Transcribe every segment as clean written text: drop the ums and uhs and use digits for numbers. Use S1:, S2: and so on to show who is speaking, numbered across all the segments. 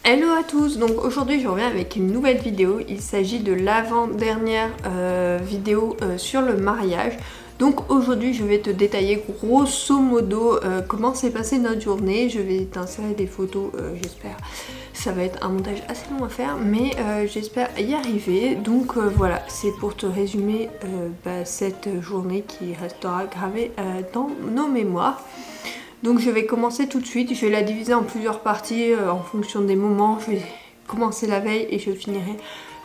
S1: Hello à tous, donc aujourd'hui je reviens avec une nouvelle vidéo. Il s'agit de l'avant-dernière vidéo sur le mariage. Donc aujourd'hui je vais te détailler grosso modo comment s'est passée notre journée. Je vais t'insérer des photos, j'espère. Ça va être un montage assez long à faire, mais j'espère y arriver. Donc voilà, c'est pour te résumer cette journée qui restera gravée dans nos mémoires. Donc je vais commencer tout de suite, je vais la diviser en plusieurs parties en fonction des moments. Je vais commencer la veille et je finirai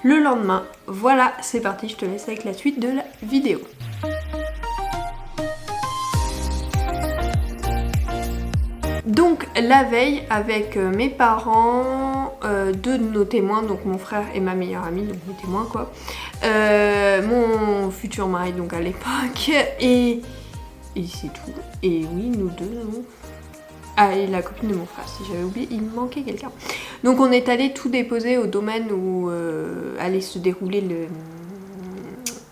S1: le lendemain. Voilà, c'est parti, je te laisse avec la suite de la vidéo. Donc la veille avec mes parents, deux de nos témoins, donc mon frère et ma meilleure amie, donc mes témoins quoi, mon futur mari donc à l'époque, et c'est tout. Et oui, nous deux, non. Ah, et la copine de mon frère, si j'avais oublié, il me manquait quelqu'un. Donc on est allé tout déposer au domaine où allait se dérouler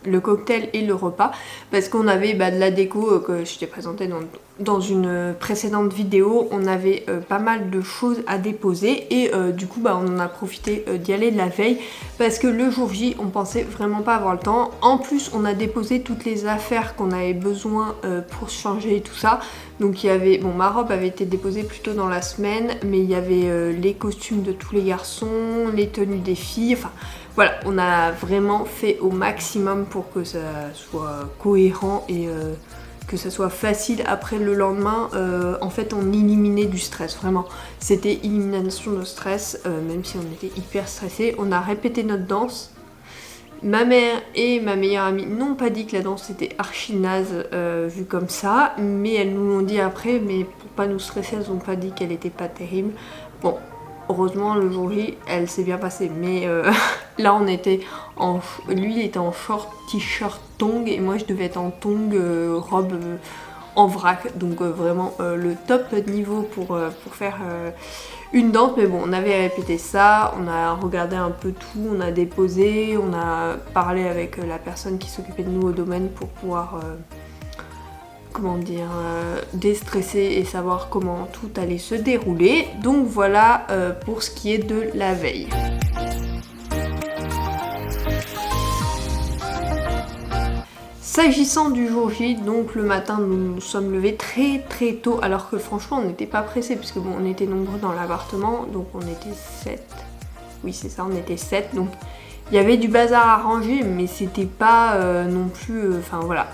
S1: le cocktail et le repas, parce qu'on avait de la déco que je t'ai présenté dans une précédente vidéo. On avait pas mal de choses à déposer et du coup on en a profité d'y aller de la veille, parce que le jour J on pensait vraiment pas avoir le temps. En plus on a déposé toutes les affaires qu'on avait besoin pour se changer et tout ça. Donc il y avait, bon, ma robe avait été déposée plus tôt dans la semaine, mais il y avait les costumes de tous les garçons, les tenues des filles, enfin voilà, on a vraiment fait au maximum pour que ça soit cohérent et que ça soit facile après le lendemain. En fait on éliminait du stress, vraiment. C'était élimination de stress, même si on était hyper stressés. On a répété notre danse. Ma mère et ma meilleure amie n'ont pas dit que la danse était archi naze vue comme ça, mais elles nous l'ont dit après, mais pour pas nous stresser, elles n'ont pas dit qu'elle était pas terrible. Bon, heureusement le jour J, elle s'est bien passée, mais là on était en... Lui il était en short, t-shirt, tongs, et moi je devais être en tongs, robe en vrac, donc vraiment le top niveau pour faire... une danse. Mais bon, on avait répété ça, on a regardé un peu tout, on a déposé, on a parlé avec la personne qui s'occupait de nous au domaine pour pouvoir, comment dire, déstresser et savoir comment tout allait se dérouler. Donc voilà pour ce qui est de la veille. S'agissant du jour J, donc le matin nous nous sommes levés très très tôt, alors que franchement on n'était pas pressés, puisque bon on était nombreux dans l'appartement, donc on était 7, oui c'est ça, on était 7, donc il y avait du bazar à ranger, mais c'était pas non plus, enfin voilà,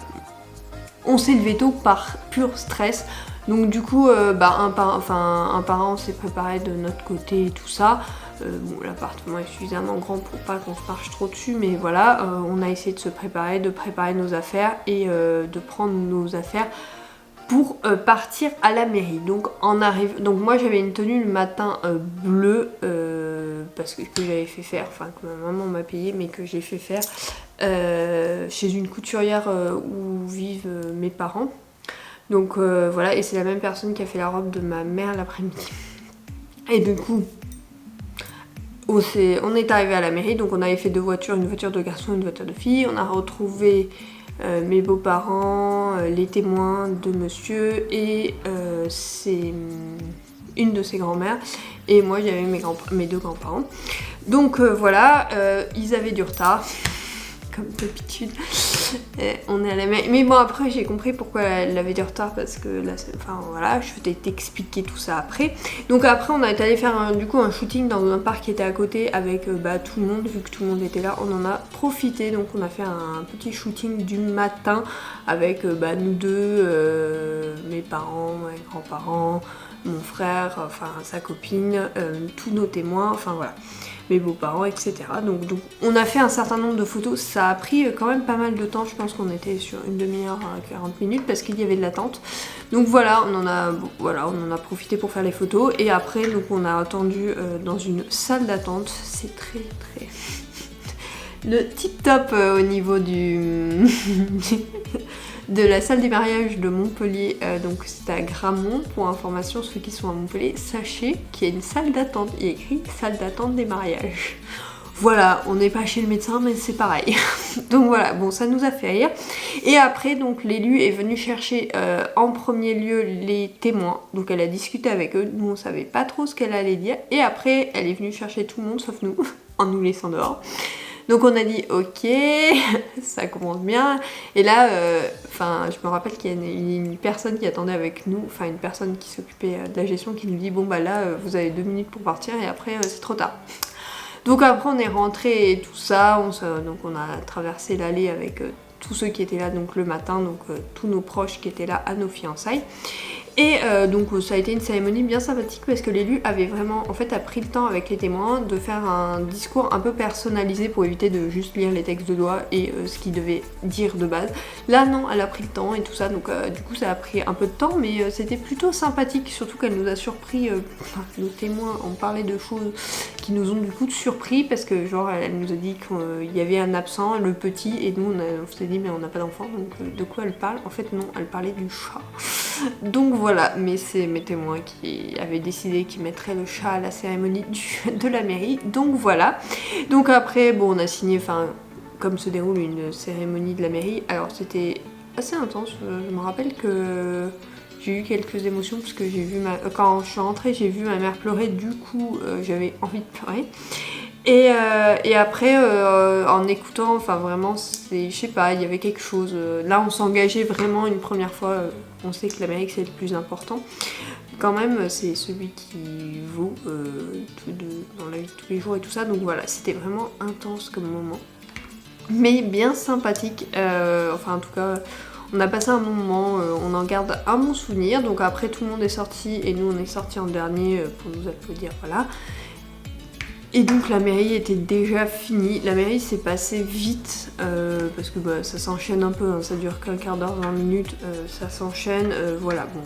S1: on s'est levé tôt par pur stress. Donc du coup un parent s'est préparé de notre côté et tout ça. Bon, l'appartement est suffisamment grand pour pas qu'on se marche trop dessus, mais voilà, on a essayé de se préparer, de préparer nos affaires et de prendre nos affaires pour partir à la mairie. Donc donc moi j'avais une tenue le matin bleue, parce que j'avais fait faire, enfin que ma maman m'a payé, mais que j'ai fait faire chez une couturière où vivent mes parents. Donc voilà, et c'est la même personne qui a fait la robe de ma mère l'après-midi. Et du coup, on est arrivé à la mairie, donc on avait fait deux voitures, une voiture de garçon et une voiture de fille. On a retrouvé mes beaux-parents, les témoins de monsieur et une de ses grands-mères. Et moi j'avais mes deux grands-parents. Donc voilà, ils avaient du retard. Comme d'habitude, on est à la mairie. Mais bon, après j'ai compris pourquoi elle avait du retard, parce que là, enfin voilà, je vais t'expliquer tout ça après. Donc après on est allé faire du coup un shooting dans un parc qui était à côté avec tout le monde. Vu que tout le monde était là, on en a profité. Donc on a fait un petit shooting du matin avec nous deux, mes parents, mes grands-parents, mon frère, enfin sa copine, tous nos témoins, enfin voilà, mes beaux-parents, etc. Donc on a fait un certain nombre de photos. Ça a pris quand même pas mal de temps, je pense qu'on était sur une demi-heure, 40 minutes, parce qu'il y avait de l'attente. Donc voilà, on en a profité pour faire les photos. Et après donc on a attendu dans une salle d'attente. C'est très très le tip top au niveau de la salle des mariages de Montpellier. Donc c'est à Gramont. Pour information, ceux qui sont à Montpellier, sachez qu'il y a une salle d'attente. Il y a écrit salle d'attente des mariages. Voilà, on n'est pas chez le médecin mais c'est pareil. Donc voilà, bon ça nous a fait rire. Et après donc l'élu est venu chercher en premier lieu les témoins. Donc elle a discuté avec eux, nous on savait pas trop ce qu'elle allait dire. Et après elle est venue chercher tout le monde sauf nous, en nous laissant dehors. Donc on a dit ok, ça commence bien. Et là, je me rappelle qu'il y a une personne qui attendait avec nous, enfin une personne qui s'occupait de la gestion qui nous dit bon bah là vous avez 2 minutes pour partir et après c'est trop tard. Donc après on est rentré et tout ça, donc on a traversé l'allée avec tous ceux qui étaient là donc le matin, donc tous nos proches qui étaient là à nos fiançailles. Et donc ça a été une cérémonie bien sympathique parce que l'élu avait vraiment, en fait, a pris le temps avec les témoins de faire un discours un peu personnalisé pour éviter de juste lire les textes de loi et ce qu'il devait dire de base. Là non, elle a pris le temps et tout ça, donc du coup ça a pris un peu de temps, mais c'était plutôt sympathique, surtout qu'elle nous a surpris, nos témoins ont parlé de choses qui nous ont du coup surpris parce que genre elle nous a dit qu'il y avait un absent, le petit, et nous on s'est dit mais on n'a pas d'enfant, donc de quoi elle parle? En fait non, elle parlait du chat. Donc voilà, mais c'est mes témoins qui avaient décidé qu'ils mettraient le chat à la cérémonie de la mairie, donc voilà. Donc après, bon, on a signé, enfin, comme se déroule une cérémonie de la mairie, alors c'était assez intense, je me rappelle que j'ai eu quelques émotions parce que j'ai vu quand je suis rentrée, j'ai vu ma mère pleurer, du coup j'avais envie de pleurer. Et après, en écoutant, enfin vraiment, je sais pas, il y avait quelque chose. Là, on s'engageait vraiment une première fois. On sait que l'Amérique, c'est le plus important. Quand même, c'est celui qui vaut dans la vie de tous les jours et tout ça. Donc voilà, c'était vraiment intense comme moment. Mais bien sympathique. Enfin, en tout cas, on a passé un bon moment. On en garde un bon souvenir. Donc après, tout le monde est sorti et nous, on est sortis en dernier pour nous applaudir. Voilà. Et donc la mairie était déjà finie. La mairie s'est passée vite parce que bah, ça s'enchaîne un peu, hein, ça dure qu'un quart d'heure, 20 minutes, ça s'enchaîne. Voilà, bon,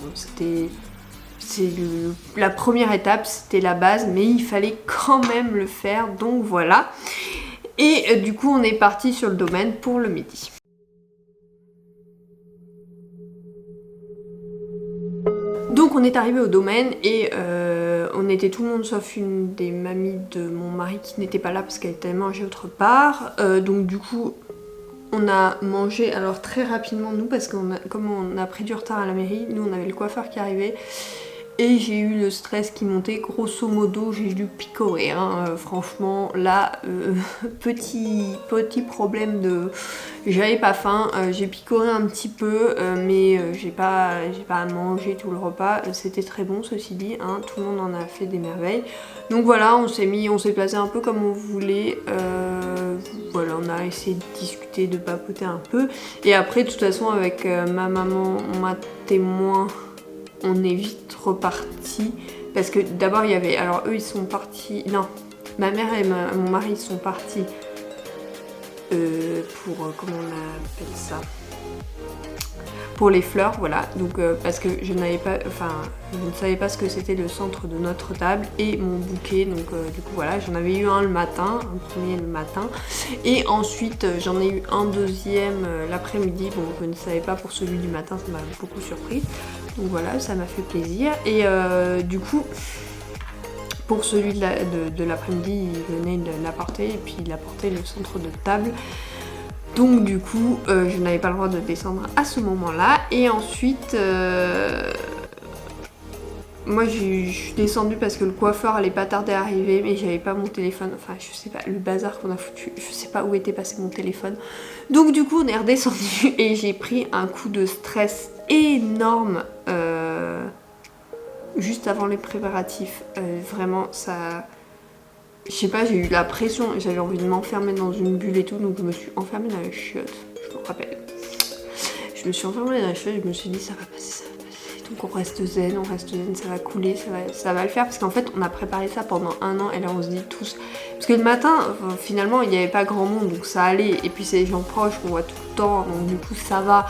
S1: la première étape, c'était la base, mais il fallait quand même le faire, donc voilà. Et du coup, on est parti sur le domaine pour le midi. Donc on est arrivé au domaine et on était tout le monde sauf une des mamies de mon mari qui n'était pas là parce qu'elle était mangée autre part. Donc du coup on a mangé alors très rapidement nous parce que comme on a pris du retard à la mairie, nous on avait le coiffeur qui arrivait. Et j'ai eu le stress qui montait, grosso modo j'ai dû picorer, hein. Franchement là, petit problème de... J'avais pas faim, j'ai picoré un petit peu, mais j'ai pas mangé tout le repas, c'était très bon ceci dit, hein. Tout le monde en a fait des merveilles. Donc voilà, on s'est placé un peu comme on voulait, voilà, on a essayé de discuter, de papoter un peu, et après de toute façon avec ma maman, ma témoin, on est vite reparti parce que d'abord il y avait, alors eux ils sont partis, non, ma mère et mon mari sont partis pour, comment on appelle ça, pour les fleurs, voilà, donc parce que je ne savais pas ce que c'était le centre de notre table et mon bouquet, donc du coup voilà, j'en avais eu un le matin, un premier le matin, et ensuite j'en ai eu un deuxième l'après-midi. Bon, je ne savais pas pour celui du matin, ça m'a beaucoup surprise, donc voilà, ça m'a fait plaisir. Et du coup pour celui de l'après-midi, il venait de l'apporter et puis il apportait le centre de table. Donc du coup, je n'avais pas le droit de descendre à ce moment-là. Et ensuite, moi je suis descendue parce que le coiffeur allait pas tarder à arriver, mais j'avais pas mon téléphone. Enfin, je sais pas, le bazar qu'on a foutu, je sais pas où était passé mon téléphone. Donc du coup, on est redescendu et j'ai pris un coup de stress énorme juste avant les préparatifs. Vraiment, ça... Je sais pas, j'ai eu la pression, j'avais envie de m'enfermer dans une bulle et tout, donc je me suis enfermée dans les chiottes, je me rappelle. Je me suis enfermée dans les chiottes, je me suis dit ça va passer, donc on reste zen, ça va couler, ça va le faire, parce qu'en fait on a préparé ça pendant un an, et là on se dit tous, parce que le matin, finalement il n'y avait pas grand monde, donc ça allait, et puis c'est les gens proches qu'on voit tout le temps, donc du coup ça va,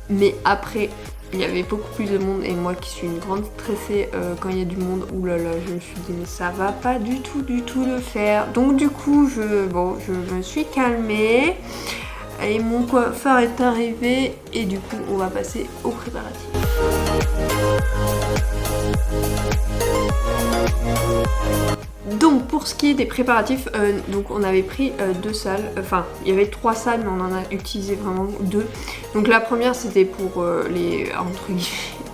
S1: mais après... Il y avait beaucoup plus de monde et moi qui suis une grande stressée quand il y a du monde, oulala, je me suis dit mais ça va pas du tout le faire. Donc du coup je me suis calmée et mon coiffeur est arrivé et du coup on va passer aux préparatifs. Donc pour pour ce qui est des préparatifs, donc on avait pris 2 salles, enfin il y avait 3 salles mais on en a utilisé vraiment 2. Donc la première c'était pour les entre guillemets,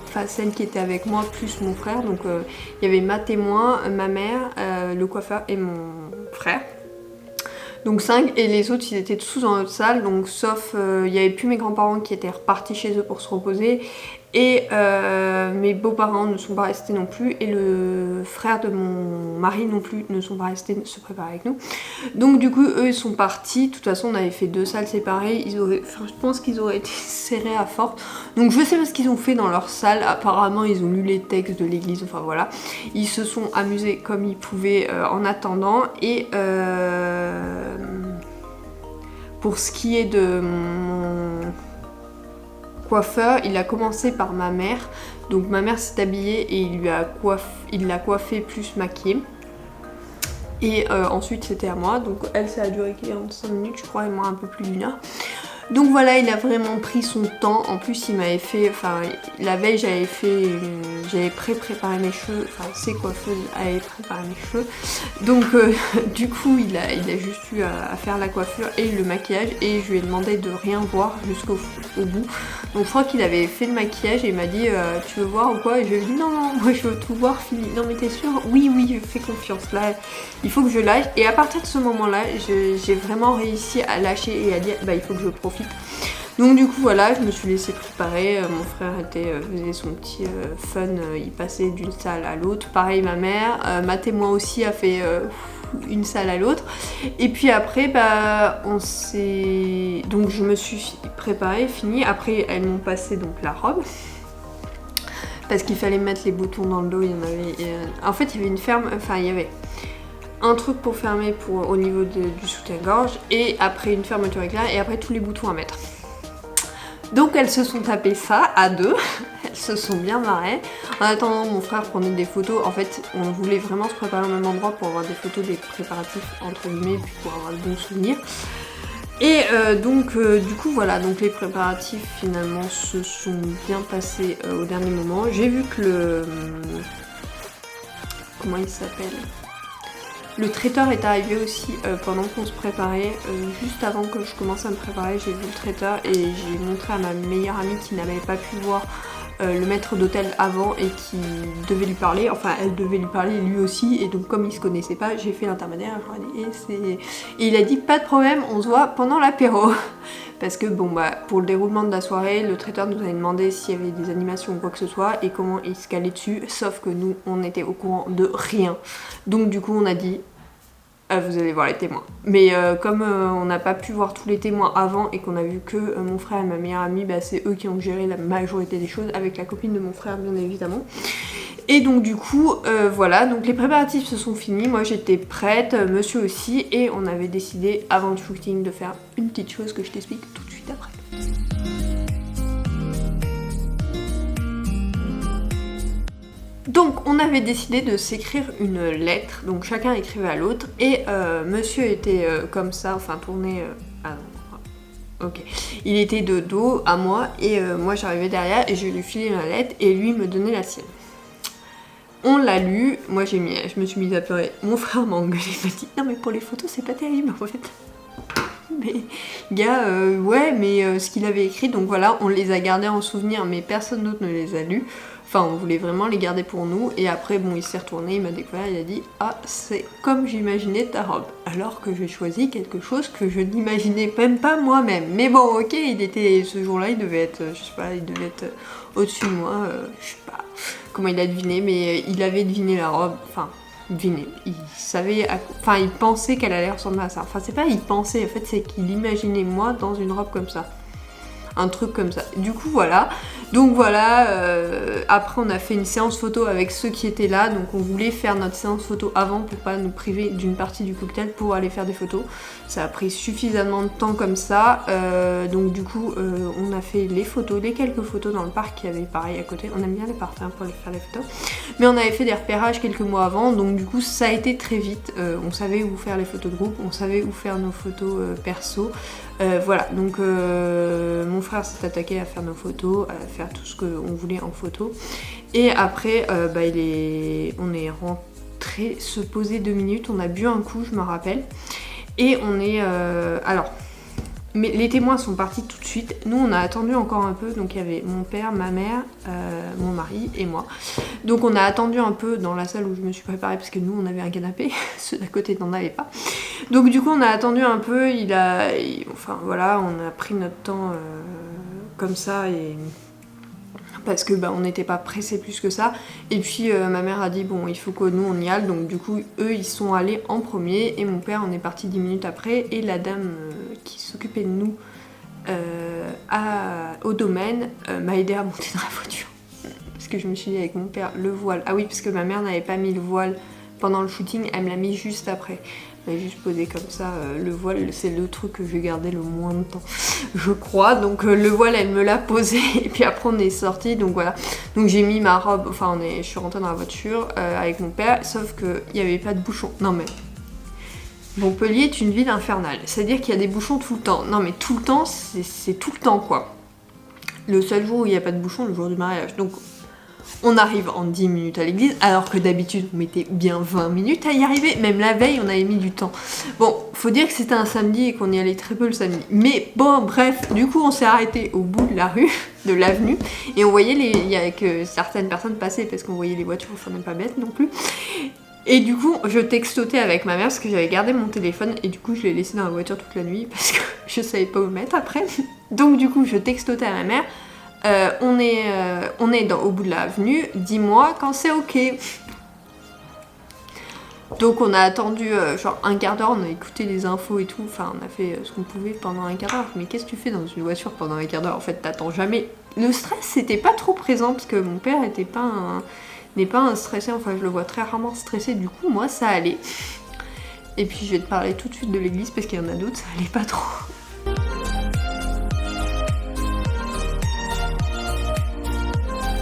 S1: enfin celle qui était avec moi plus mon frère, donc il y avait ma témoin, ma mère, le coiffeur et mon frère. Donc 5, et les autres ils étaient tous dans notre salle, donc sauf il n'y avait plus mes grands-parents qui étaient repartis chez eux pour se reposer, et mes beaux-parents ne sont pas restés non plus, et le frère de mon mari non plus ne sont pas restés se préparer avec nous. Donc du coup eux ils sont partis, de toute façon on avait fait 2 salles séparées, je pense qu'ils auraient été serrés à force. Donc je sais pas ce qu'ils ont fait dans leur salle, apparemment ils ont lu les textes de l'église, enfin voilà. Ils se sont amusés comme ils pouvaient en attendant, et pour ce qui est de mon coiffeur, il a commencé par ma mère. Donc ma mère s'est habillée et il l'a coiffée plus maquillée. Et ensuite c'était à moi, donc elle ça a duré 45 minutes je crois, et moi un peu plus d'1 heure. Donc voilà, il a vraiment pris son temps. En plus il m'avait fait, enfin la veille j'avais préparé mes cheveux, enfin ses coiffeuses avaient préparé mes cheveux. Donc du coup il a juste eu à faire la coiffure et le maquillage, et je lui ai demandé de rien voir jusqu'au bout. Donc je crois qu'il avait fait le maquillage et il m'a dit tu veux voir ou quoi, et je lui ai dit non moi je veux tout voir fini. Non mais t'es sûre? Oui je fais confiance, là il faut que je lâche. Et à partir de ce moment là j'ai vraiment réussi à lâcher et à dire bah il faut que je profite. Donc du coup voilà, je me suis laissée préparer, mon frère faisait son petit fun, il passait d'une salle à l'autre, pareil ma mère, ma témoin aussi a fait une salle à l'autre, et puis après bah donc je me suis préparée, fini, après elles m'ont passé donc la robe, parce qu'il fallait mettre les boutons dans le dos, il y en avait, en fait il y avait une ferme, enfin il y avait un truc pour fermer au niveau du soutien-gorge, et après une fermeture éclair, et après tous les boutons à mettre. Donc elles se sont tapées ça à 2, elles se sont bien marrées. En attendant mon frère prenait des photos, en fait on voulait vraiment se préparer au même endroit pour avoir des photos des préparatifs entre guillemets, puis pour avoir de bons souvenirs. Et donc du coup voilà, donc les préparatifs finalement se sont bien passés au dernier moment. J'ai vu que comment il s'appelle ? Le traiteur est arrivé aussi pendant qu'on se préparait, juste avant que je commence à me préparer, j'ai vu le traiteur et j'ai montré à ma meilleure amie qui n'avait pas pu voir le maître d'hôtel avant et qui devait lui parler, enfin elle devait lui parler lui aussi, et donc comme ils se connaissaient pas, j'ai fait l'intermédiaire, et il a dit pas de problème, on se voit pendant l'apéro. Parce que bon bah pour le déroulement de la soirée, le traiteur nous avait demandé s'il y avait des animations ou quoi que ce soit et comment il se calait dessus, sauf que nous on était au courant de rien. Donc du coup on a dit vous allez voir les témoins. Mais comme on n'a pas pu voir tous les témoins avant et qu'on a vu que mon frère et ma meilleure amie, bah, c'est eux qui ont géré la majorité des choses, avec la copine de mon frère bien évidemment. Et donc du coup voilà, donc les préparatifs se sont finis, moi j'étais prête, monsieur aussi, et on avait décidé avant le shooting de faire une petite chose que je t'explique tout de suite après. Donc on avait décidé de s'écrire une lettre, donc chacun écrivait à l'autre, et monsieur était comme ça, enfin tourné... ok. Il était de dos à moi, et moi j'arrivais derrière et je lui filais ma lettre et lui me donnait la sienne. On l'a lu, moi je me suis mise à pleurer. Mon frère m'a engueulé, il m'a dit non mais pour les photos c'est pas terrible en fait. Mais gars, ouais, mais ce qu'il avait écrit, donc voilà, on les a gardés en souvenir, mais personne d'autre ne les a lus. Enfin, on voulait vraiment les garder pour nous. Et après, bon, il s'est retourné, il m'a découvert, il a dit ah, c'est comme j'imaginais ta robe. Alors que j'ai choisi quelque chose que je n'imaginais même pas moi-même. Mais bon, ok, ce jour-là, il devait être, je sais pas, il devait être au-dessus de moi, je sais pas comment il a deviné, mais il avait deviné la robe, enfin... deviné, il savait, enfin il pensait qu'elle allait ressembler à ça. Enfin c'est pas il pensait, en fait c'est qu'il imaginait moi dans une robe comme ça. Un truc comme ça. Du coup voilà. Donc voilà, après on a fait une séance photo avec ceux qui étaient là. Donc on voulait faire notre séance photo avant pour pas nous priver d'une partie du cocktail pour aller faire des photos. Ça a pris suffisamment de temps comme ça. Donc du coup on a fait les photos, les quelques photos dans le parc qui avait pareil à côté. On aime bien les parcs hein, pour aller faire les photos. Mais on avait fait des repérages quelques mois avant. Donc du coup ça a été très vite. On savait où faire les photos de groupe, on savait où faire nos photos perso. Voilà, donc mon frère s'est attaqué à faire nos photos, à faire tout ce qu'on voulait en photo. Et après, on est rentré. se poser 2 minutes, on a bu un coup, je me rappelle. Et on est... alors, mais les témoins sont partis tout de suite. Nous, on a attendu encore un peu. Donc, il y avait mon père, ma mère, mon mari et moi. Donc, on a attendu un peu dans la salle où je me suis préparée parce que nous, on avait un canapé. Ceux d'à côté n'en avaient pas. Donc, du coup, on a attendu un peu. Enfin, voilà, on a pris notre temps comme ça et... parce que on n'était pas pressés plus que ça. Et puis ma mère a dit bon, il faut que nous on y aille. Donc du coup eux ils sont allés en premier et mon père on est parti 10 minutes après. Et la dame qui s'occupait de nous au domaine m'a aidé à monter dans la voiture. Parce que je me suis dit avec mon père, le voile. Ah oui, parce que ma mère n'avait pas mis le voile pendant le shooting, elle me l'a mis juste après. Elle a juste posé comme ça. Le voile, c'est le truc que je vais garder le moins de temps, je crois. Donc le voile, elle me l'a posé. Et puis après, on est sortis. Donc voilà. Donc j'ai mis ma robe. Enfin, je suis rentrée dans la voiture avec mon père. Sauf qu'il n'y avait pas de bouchons. Non mais... Montpellier est une ville infernale. C'est-à-dire qu'il y a des bouchons tout le temps. Non mais tout le temps, c'est tout le temps quoi. Le seul jour où il n'y a pas de bouchons, le jour du mariage. Donc... on arrive en 10 minutes à l'église, alors que d'habitude on mettait bien 20 minutes à y arriver. Même la veille, on avait mis du temps. Bon, faut dire que c'était un samedi et qu'on y allait très peu le samedi. Mais bon, bref, du coup on s'est arrêté au bout de la rue, de l'avenue, et on voyait il y a que certaines personnes passer parce qu'on voyait les voitures, enfin on n'est pas bête non plus. Et du coup, je textotais avec ma mère parce que j'avais gardé mon téléphone et du coup je l'ai laissé dans la voiture toute la nuit parce que je savais pas où le mettre après. Donc du coup, je textotais à ma mère. On est au bout de l'avenue, dis-moi quand c'est ok. Donc on a attendu genre un quart d'heure, on a écouté les infos et tout, enfin on a fait ce qu'on pouvait pendant un quart d'heure. Mais qu'est-ce que tu fais dans une voiture pendant un quart d'heure? En fait t'attends jamais. Le stress c'était pas trop présent parce que mon père n'est pas un stressé, enfin je le vois très rarement stressé, du coup moi ça allait. Et puis je vais te parler tout de suite de l'église parce qu'il y en a d'autres, ça allait pas trop.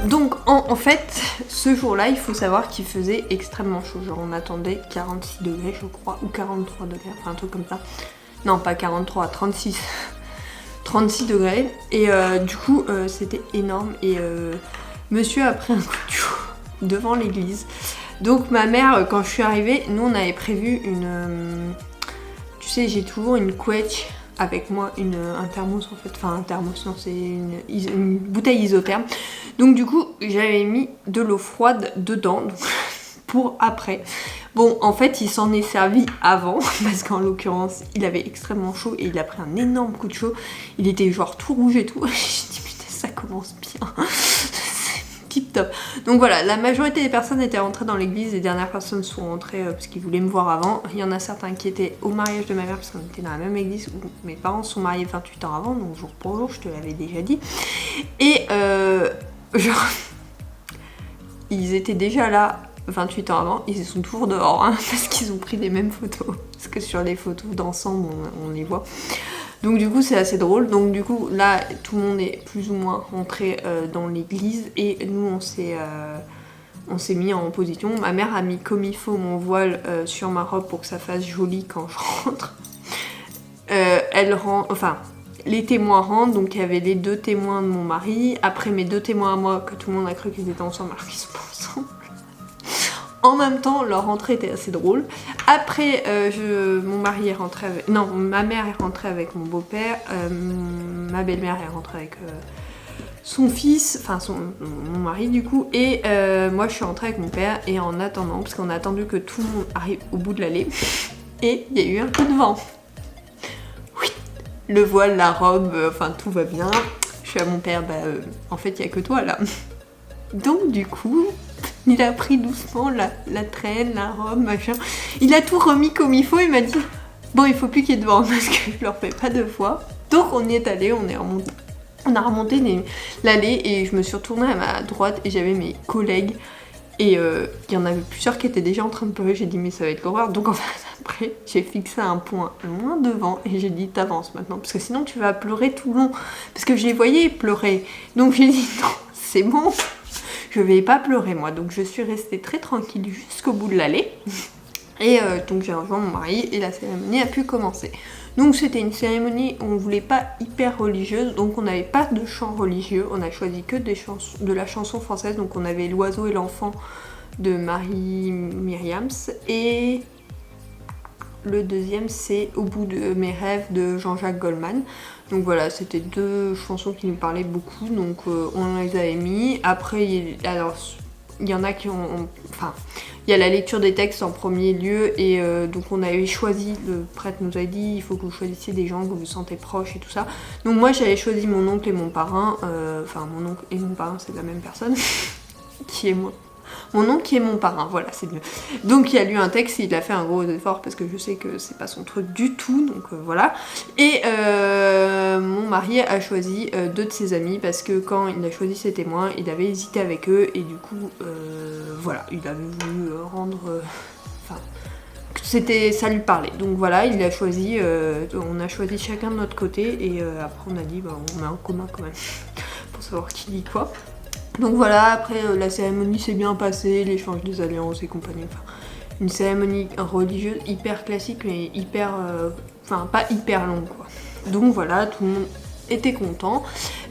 S1: Donc en fait, ce jour-là, il faut savoir qu'il faisait extrêmement chaud. Genre on attendait 46 degrés je crois, ou 43 degrés, enfin un truc comme ça. Non pas 43, 36. 36 degrés. Et du coup c'était énorme. Et monsieur a pris un coup de chaud devant l'église. Donc ma mère, quand je suis arrivée, nous on avait prévu une... tu sais, j'ai toujours une couette avec moi, un thermos en fait, enfin un thermos, non c'est une bouteille isotherme. Donc du coup j'avais mis de l'eau froide dedans donc, pour après. Bon en fait il s'en est servi avant parce qu'en l'occurrence il avait extrêmement chaud et il a pris un énorme coup de chaud. Il était genre tout rouge et tout. Je me suis dit putain ça commence bien. Tip top. Donc voilà, la majorité des personnes étaient rentrées dans l'église, les dernières personnes sont rentrées parce qu'ils voulaient me voir avant. Il y en a certains qui étaient au mariage de ma mère parce qu'on était dans la même église où mes parents sont mariés 28 ans avant, donc jour pour jour, je te l'avais déjà dit. Et genre, ils étaient déjà là 28 ans avant, ils sont toujours dehors hein, parce qu'ils ont pris les mêmes photos. Parce que sur les photos d'ensemble, on les voit. Donc du coup c'est assez drôle, donc du coup là tout le monde est plus ou moins rentré dans l'église et nous on s'est mis en position. Ma mère a mis comme il faut mon voile sur ma robe pour que ça fasse joli quand je rentre. Les témoins rentrent, donc il y avait les 2 témoins de mon mari, après mes 2 témoins à moi que tout le monde a cru qu'ils étaient ensemble alors qu'ils sont pas ensemble. En même temps, leur rentrée était assez drôle. Après, mon mari est rentré avec... Non, ma mère est rentrée avec mon beau-père. Ma belle-mère est rentrée avec son fils, enfin mon mari du coup. Et moi, je suis rentrée avec mon père. Et en attendant, parce qu'on a attendu que tout le monde arrive au bout de l'allée. Et il y a eu un peu de vent. Oui, le voile, la robe, enfin tout va bien. Je suis à mon père, en fait, il n'y a que toi là. Donc du coup... il a pris doucement la traîne, la robe, machin. Il a tout remis comme il faut, il m'a dit bon il faut plus qu'il y ait de vent parce que je leur fais pas 2 fois. Donc on y est allé, on a remonté l'allée et je me suis retournée à ma droite et j'avais mes collègues et il y en avait plusieurs qui étaient déjà en train de pleurer. J'ai dit mais ça va être l'horreur. Donc en fait après j'ai fixé un point loin devant et j'ai dit t'avances maintenant parce que sinon tu vas pleurer tout le long. Parce que je les voyais pleurer. Donc j'ai dit non c'est bon. Je vais pas pleurer moi, donc je suis restée très tranquille jusqu'au bout de l'allée. Et donc j'ai rejoint mon mari et la cérémonie a pu commencer. Donc c'était une cérémonie où on voulait pas hyper religieuse, donc on n'avait pas de chant religieux. On a choisi que de la chanson française, donc on avait l'oiseau et l'enfant de Marie Myriams et le deuxième c'est Au bout de mes rêves de Jean-Jacques Goldman. Donc voilà, c'était 2 chansons qui nous parlaient beaucoup, donc on les avait mis. Après, alors il y en a qui ont... Enfin, il y a la lecture des textes en premier lieu et donc on avait choisi, le prêtre nous a dit il faut que vous choisissiez des gens que vous sentez proches et tout ça. Donc moi j'avais choisi mon oncle et mon parrain, enfin mon oncle et mon parrain c'est la même personne, qui est moi. Mon oncle qui est mon parrain, voilà, c'est mieux. Donc il a lu un texte et il a fait un gros effort parce que je sais que c'est pas son truc du tout, donc voilà. Et mon mari a choisi 2 de ses amis parce que quand il a choisi ses témoins, il avait hésité avec eux et du coup, voilà, il avait voulu rendre... Enfin... ça lui parlait. Donc voilà, il a choisi, on a choisi chacun de notre côté et après on a dit, bah, on met en commun quand même, pour savoir qui dit quoi. Donc voilà, après la cérémonie s'est bien passée, l'échange des alliances et compagnie. Enfin, une cérémonie religieuse hyper classique mais hyper... Enfin pas hyper longue quoi. Donc voilà, tout le monde était content.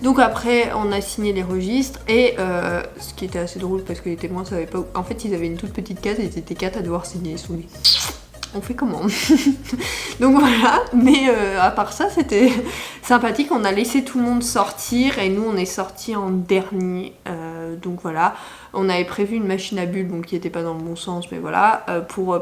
S1: Donc après on a signé les registres et ce qui était assez drôle parce que les témoins savaient pas où... En fait ils avaient une toute petite case et ils étaient 4 à devoir signer. Ils se sont dit... On fait comment? Donc voilà, mais à part ça c'était sympathique, on a laissé tout le monde sortir et nous on est sortis en dernier, donc voilà, on avait prévu une machine à bulles donc qui était pas dans le bon sens mais voilà,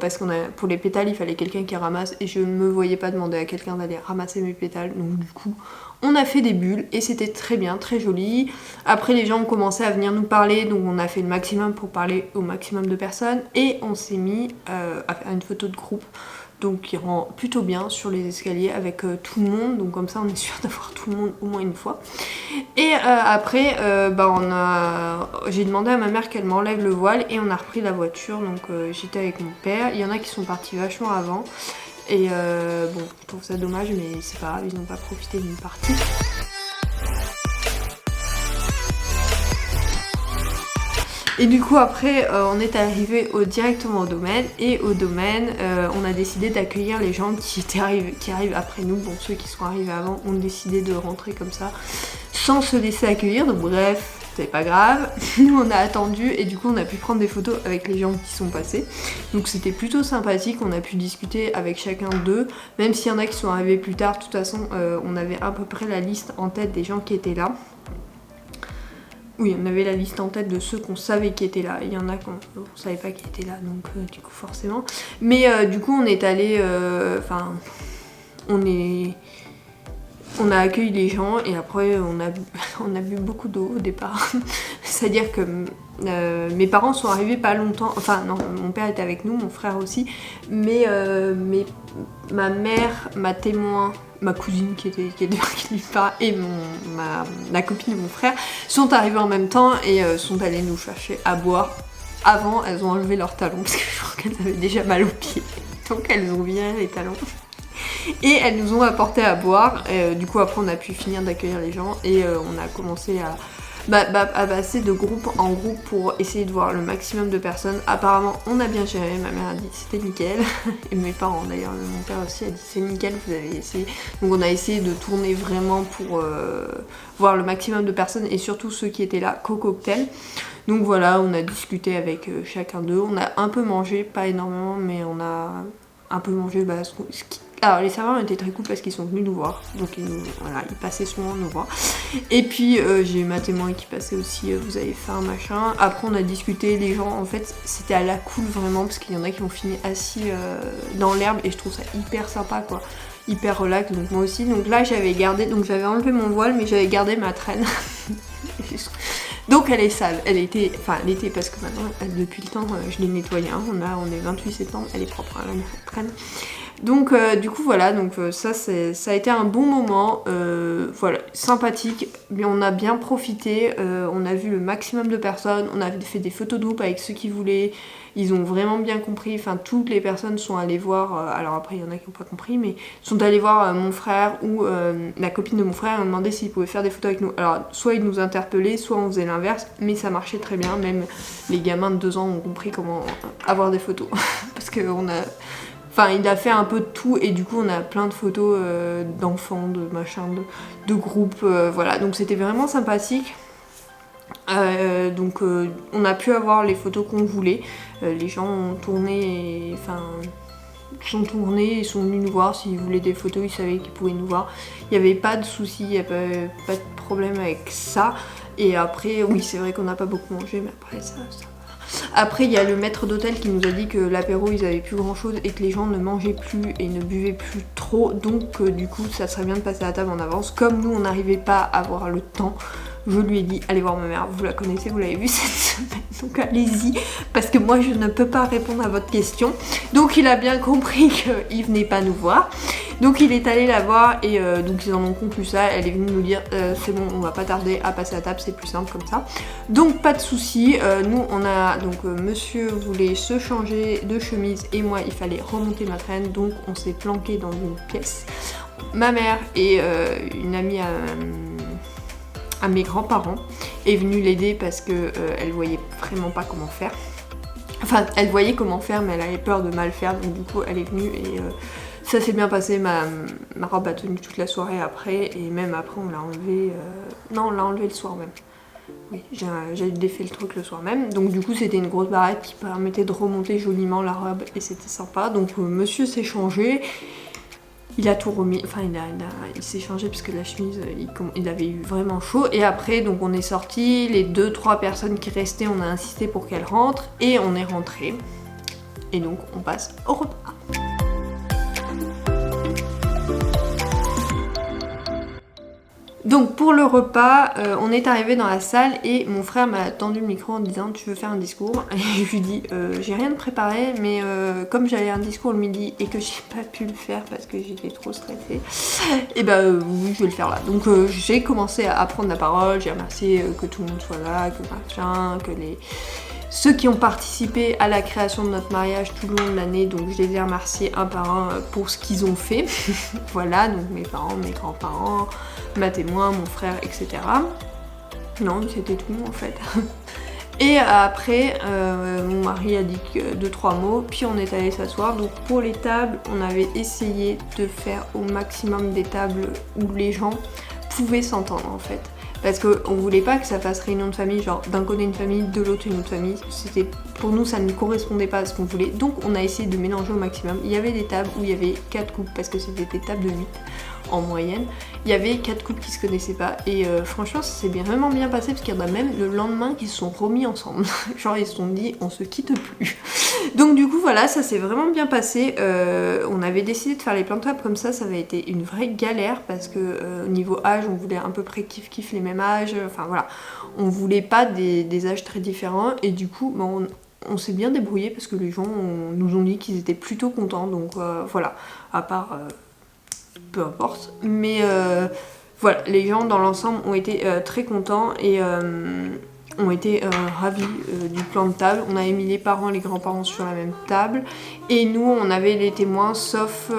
S1: parce pour les pétales il fallait quelqu'un qui ramasse et je ne me voyais pas demander à quelqu'un d'aller ramasser mes pétales donc du coup on a fait des bulles et c'était très bien, très joli. Après les gens ont commencé à venir nous parler donc on a fait le maximum pour parler au maximum de personnes et on s'est mis à faire une photo de groupe donc qui rend plutôt bien sur les escaliers avec tout le monde donc comme ça on est sûr d'avoir tout le monde au moins une fois. Et après j'ai demandé à ma mère qu'elle m'enlève le voile et on a repris la voiture donc j'étais avec mon père. Il y en a qui sont partis vachement avant. Et bon, je trouve ça dommage, mais c'est pas grave, ils n'ont pas profité d'une partie. Et du coup après on est arrivé directement au domaine et au domaine on a décidé d'accueillir les gens qui arrivent après nous. Bon ceux qui sont arrivés avant ont décidé de rentrer comme ça sans se laisser accueillir donc bref c'est pas grave. Nous on a attendu et du coup on a pu prendre des photos avec les gens qui sont passés. Donc c'était plutôt sympathique, on a pu discuter avec chacun d'eux, même s'il y en a qui sont arrivés plus tard, de toute façon on avait à peu près la liste en tête des gens qui étaient là. Oui, on avait la liste en tête de ceux qu'on savait qui étaient là. Il y en a qu'on savait pas qui étaient là, donc du coup forcément. Mais du coup on est allé... Enfin... On a accueilli les gens et après on a bu beaucoup d'eau au départ. C'est-à-dire que mes parents sont arrivés pas longtemps, enfin non, mon père était avec nous, mon frère aussi, mais ma mère, ma témoin, ma cousine qui était nulle part et la copine de mon frère sont arrivés en même temps et sont allés nous chercher à boire. Avant, elles ont enlevé leurs talons parce que je crois qu'elles avaient déjà mal aux pieds. Donc elles ont viré les talons. Et elles nous ont apporté à boire, du coup après on a pu finir d'accueillir les gens et on a commencé à passer de groupe en groupe pour essayer de voir le maximum de personnes. Apparemment on a bien géré, ma mère a dit c'était nickel, et mes parents d'ailleurs, mon père aussi a dit c'est nickel, vous avez essayé. Donc on a essayé de tourner vraiment pour voir le maximum de personnes et surtout ceux qui étaient là qu'au cocktail. Donc voilà, on a discuté avec chacun d'eux, on a un peu mangé, pas énormément mais on a un peu mangé alors les serveurs étaient très cool parce qu'ils sont venus nous voir, donc ils passaient souvent nous voir. Et puis j'ai eu ma témoin qui passait aussi, vous avez faim, machin. Après on a discuté, les gens en fait c'était à la cool vraiment parce qu'il y en a qui ont fini assis dans l'herbe et je trouve ça hyper sympa quoi, hyper relax, donc moi aussi. Donc là j'avais enlevé mon voile mais j'avais gardé ma traîne. Donc elle est sale, elle était parce que maintenant depuis le temps je l'ai nettoyée, hein. On est 28 septembre, elle est propre, hein, la traîne. Donc du coup voilà, donc ça a été un bon moment, voilà, sympathique, mais on a bien profité, on a vu le maximum de personnes, on a fait des photos de groupe avec ceux qui voulaient, ils ont vraiment bien compris, enfin toutes les personnes sont allées voir, alors après il y en a qui n'ont pas compris, mais sont allées voir mon frère ou la copine de mon frère et ont demandé s'ils pouvaient faire des photos avec nous. Alors soit ils nous interpellaient, soit on faisait l'inverse, mais ça marchait très bien, même les gamins de 2 ans ont compris comment avoir des photos, parce qu'on a... Enfin, il a fait un peu de tout et du coup on a plein de photos d'enfants, de machin, de groupes, voilà. Donc c'était vraiment sympathique. Donc on a pu avoir les photos qu'on voulait. Les gens ont tourné, sont tournés et sont venus nous voir. S'ils voulaient des photos, ils savaient qu'ils pouvaient nous voir. Il n'y avait pas de soucis, il n'y avait pas de problème avec ça. Et après, oui, c'est vrai qu'on n'a pas beaucoup mangé, mais après ça va. Après, il y a le maître d'hôtel qui nous a dit que l'apéro, ils avaient plus grand chose et que les gens ne mangeaient plus et ne buvaient plus trop. Donc du coup, ça serait bien de passer à la table en avance. Comme nous, on n'arrivait pas à avoir le temps, je lui ai dit, allez voir ma mère, vous la connaissez, vous l'avez vue cette semaine, donc allez-y, parce que moi je ne peux pas répondre à votre question. Donc il a bien compris qu'il venait pas nous voir. Donc il est allé la voir et donc ils en ont conclu ça. Elle est venue nous dire, c'est bon, on va pas tarder à passer à la table, c'est plus simple comme ça. Donc pas de soucis, nous on a, donc monsieur voulait se changer de chemise et moi il fallait remonter ma traîne, donc on s'est planqué dans une pièce. Ma mère et une amie à mes grands-parents est venue l'aider parce que elle voyait vraiment pas comment faire. Enfin, elle voyait comment faire, mais elle avait peur de mal faire, donc du coup elle est venue et ça s'est bien passé. Ma robe a tenu toute la soirée après, et même après on l'a enlevée. Non, on l'a enlevée le soir même. Oui, j'ai défait le truc le soir même. Donc du coup c'était une grosse barrette qui permettait de remonter joliment la robe et c'était sympa. Donc monsieur s'est changé. Il a tout remis, enfin il s'est changé parce que la chemise, il avait eu vraiment chaud. Et après, donc on est sortis, les 2-3 personnes qui restaient, on a insisté pour qu'elles rentrent et on est rentrés. Et donc on passe au repas. Donc pour le repas, on est arrivé dans la salle et mon frère m'a tendu le micro en disant, tu veux faire un discours? Et je lui dis, j'ai rien de préparé, mais comme j'avais un discours le midi et que j'ai pas pu le faire parce que j'étais trop stressée, et oui, je vais le faire là. Donc j'ai commencé à prendre la parole, j'ai remercié que tout le monde soit là, que machin, que ceux qui ont participé à la création de notre mariage tout le long de l'année, donc je les ai remerciés un par un pour ce qu'ils ont fait. Voilà, donc mes parents, mes grands-parents, ma témoin, mon frère, etc. Non, c'était tout en fait. Et après, mon mari a dit 2-3 mots, puis on est allé s'asseoir. Donc pour les tables, on avait essayé de faire au maximum des tables où les gens pouvaient s'entendre en fait. Parce qu'on voulait pas que ça fasse réunion de famille, genre d'un côté une famille, de l'autre une autre famille. C'était, pour nous, ça ne correspondait pas à ce qu'on voulait. Donc on a essayé de mélanger au maximum. Il y avait des tables où il y avait 4 couples, parce que c'était des tables de 8 en moyenne. Il y avait 4 couples qui se connaissaient pas. Et franchement, ça s'est vraiment bien passé, parce qu'il y en a même le lendemain qui se sont remis ensemble. Genre ils se sont dit, on se quitte plus. Donc du coup, voilà, ça s'est vraiment bien passé. On avait décidé de faire les plans de table comme ça avait été une vraie galère, parce que au niveau âge, on voulait à peu près kiff les mêmes âges. Enfin voilà, on voulait pas des âges très différents. Et du coup, on s'est bien débrouillé parce que les gens nous ont dit qu'ils étaient plutôt contents. Donc voilà, à part peu importe. Mais voilà, les gens dans l'ensemble ont été très contents et ont été ravis du plan de table. On avait mis les parents et les grands-parents sur la même table. Et nous, on avait les témoins, sauf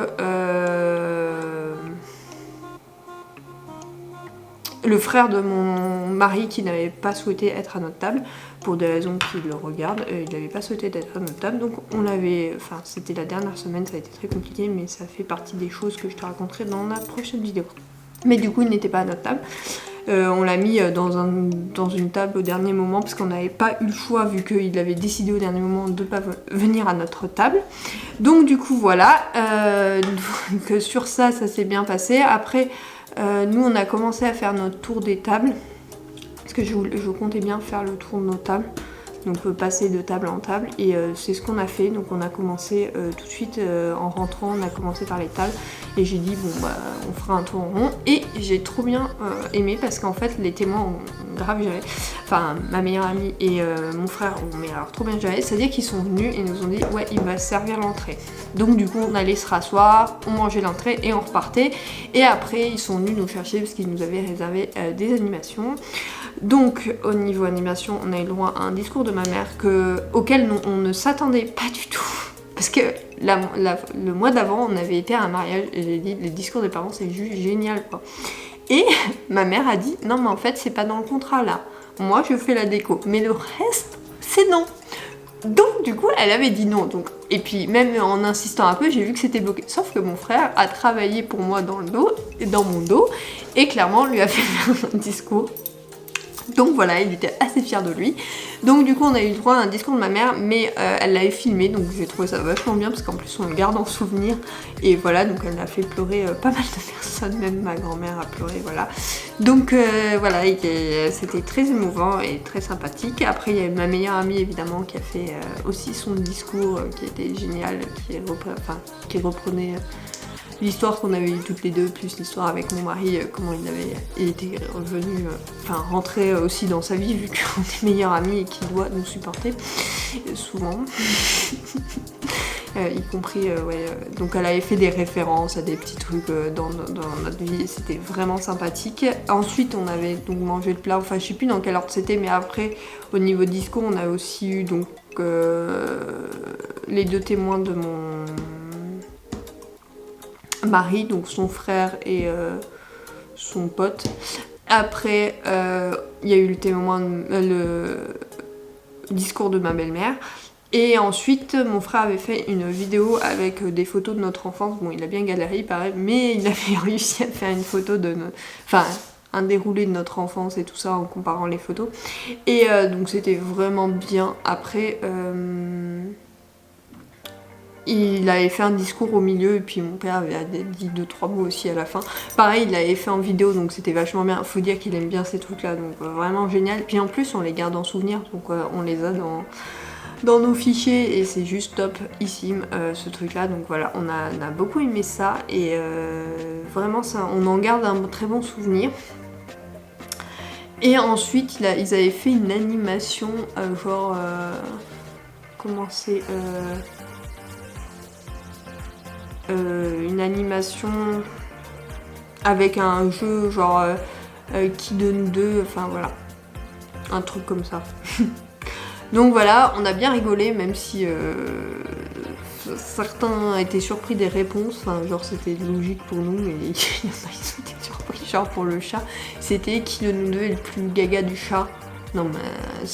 S1: le frère de mon mari qui n'avait pas souhaité être à notre table, pour des raisons qui le regardent, il n'avait pas souhaité être à notre table, donc on l'avait, enfin c'était la dernière semaine, ça a été très compliqué, mais ça fait partie des choses que je te raconterai dans la prochaine vidéo. Mais du coup il n'était pas à notre table, on l'a mis dans une table au dernier moment, parce qu'on n'avait pas eu le choix, vu qu'il avait décidé au dernier moment de ne pas venir à notre table. Donc du coup voilà, que sur ça s'est bien passé. Après, nous on a commencé à faire notre tour des tables, parce que je comptais bien faire le tour de nos tables, donc passer de table en table, et c'est ce qu'on a fait. Donc on a commencé tout de suite en rentrant, on a commencé par les tables, et j'ai dit bon bah on fera un tour en rond, et j'ai trop bien aimé, parce qu'en fait les témoins ont grave géré, enfin ma meilleure amie et mon frère ont mais alors trop bien géré, c'est-à-dire qu'ils sont venus et nous ont dit ouais il va servir l'entrée. Donc du coup on allait se rasseoir, on mangeait l'entrée et on repartait, et après ils sont venus nous chercher parce qu'ils nous avaient réservé des animations. Donc au niveau animation, on a eu le droit à un discours de ma mère auquel on ne s'attendait pas du tout. Parce que le mois d'avant, on avait été à un mariage et j'ai dit les discours des parents c'est juste génial quoi. Et ma mère a dit non mais en fait c'est pas dans le contrat là. Moi je fais la déco, mais le reste c'est non. Donc du coup elle avait dit non. Donc, et puis même en insistant un peu, j'ai vu que c'était bloqué. Sauf que mon frère a travaillé pour moi dans mon dos, et clairement lui a fait un discours Donc voilà, il était assez fier de lui. Donc du coup on a eu le droit à un discours de ma mère, mais elle l'avait filmé, donc j'ai trouvé ça vachement bien parce qu'en plus on le garde en souvenir. Et voilà, donc elle a fait pleurer pas mal de personnes, même ma grand-mère a pleuré, voilà. Donc voilà, c'était très émouvant et très sympathique. Après il y a ma meilleure amie évidemment qui a fait aussi son discours qui était génial, qui reprenait l'histoire qu'on avait eue toutes les deux, plus l'histoire avec mon mari, comment il était revenu, rentré aussi dans sa vie vu qu'on est meilleurs amis et qu'il doit nous supporter, souvent. Y compris, donc elle avait fait des références à des petits trucs dans notre vie et c'était vraiment sympathique. Ensuite on avait donc mangé le plat, enfin je sais plus dans quel ordre c'était, mais après au niveau discours on a aussi eu donc les deux témoins de mon mari, donc son frère et son pote. Après, il y a eu le discours de ma belle-mère. Et ensuite, mon frère avait fait une vidéo avec des photos de notre enfance. Bon, il a bien galéré, pareil, mais il avait réussi à faire une photo un déroulé de notre enfance et tout ça en comparant les photos. Et donc c'était vraiment bien. Après, il avait fait un discours au milieu et puis mon père avait dit 2-3 mots aussi à la fin. Pareil, il l'avait fait en vidéo donc c'était vachement bien. Faut dire qu'il aime bien ces trucs là, donc vraiment génial. Puis en plus on les garde en souvenir, donc on les a dans nos fichiers et c'est juste topissime ce truc là. Donc voilà, on a beaucoup aimé ça et vraiment ça, on en garde un très bon souvenir. Et ensuite ils avaient fait une animation comment c'est une animation avec un jeu genre qui de nous deux, enfin voilà, un truc comme ça. Donc voilà, on a bien rigolé même si certains étaient surpris des réponses, enfin genre c'était logique pour nous, mais il y en a qui étaient surpris, genre pour le chat, c'était qui de nous deux est le plus gaga du chat. Non mais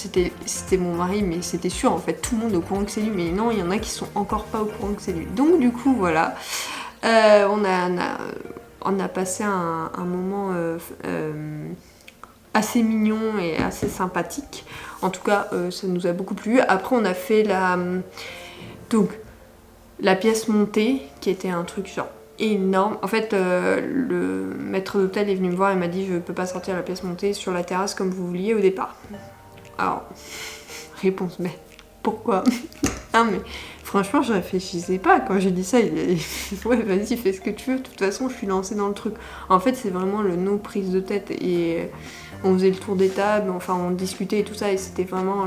S1: c'était mon mari, mais c'était sûr en fait, tout le monde est au courant que c'est lui, mais non, il y en a qui sont encore pas au courant que c'est lui. Donc du coup voilà, on a passé un moment assez mignon et assez sympathique. En tout cas, ça nous a beaucoup plu. Après on a fait la pièce montée, qui était un truc genre énorme. En fait, le maître d'hôtel est venu me voir et m'a dit je peux pas sortir la pièce montée sur la terrasse comme vous vouliez au départ. Alors, réponse mais pourquoi? Non mais franchement je réfléchissais pas quand j'ai dit ça, ouais vas-y fais ce que tu veux, de toute façon je suis lancée dans le truc. En fait c'est vraiment le no prise de tête et on faisait le tour des tables, enfin on discutait et tout ça et c'était vraiment